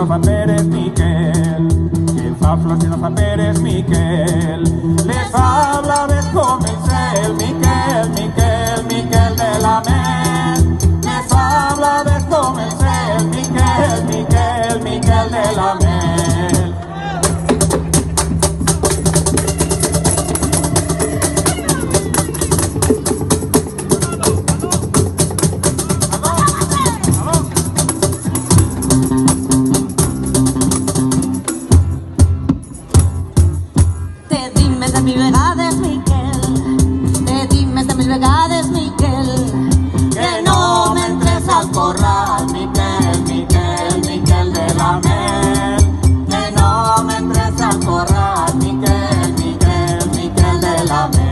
no fa Pérez Miquel, que fa flor si no fa Pérez Miquel. Les fa blaves com el cel, Miquel, Miquel, Miquel de la Mel. Les fa blaves com el cel, Miquel, Miquel, Miquel de la Mel. Mil vegades, Miquel, te dic més de 1000 vegades, Miquel, que no m'entres al corral, Miquel, Miquel, Miquel de la Mel. Que no m'entres al corral, Miquel, Miquel, Miquel de la Mel.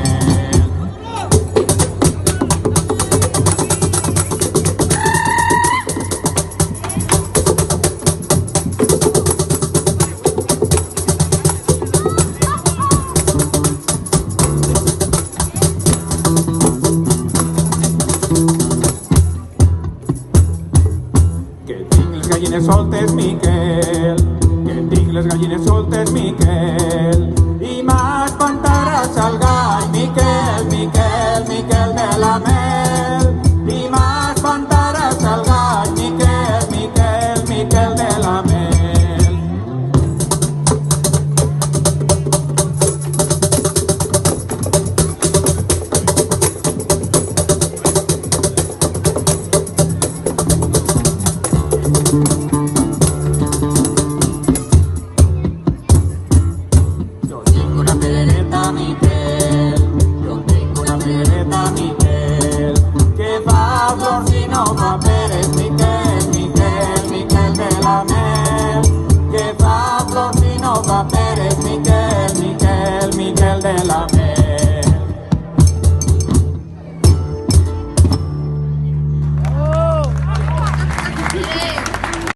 Gallines soltes, Miquel, que tinc les gallines soltes, Miquel, i m'espantaràs al gall, Miquel, Miquel, Miquel de la Mel. I m'espantaràs al gall, Miquel, Miquel, Miquel de la Mel. Yo tengo una pedreta, Miquel, yo tengo una pedreta, Miquel, Que fa flor si no fa Pérez Miquel, Miquel, Miquel de la Mel. Que fa flor si no fa Pérez Miquel, Miquel, Miquel de la Mel.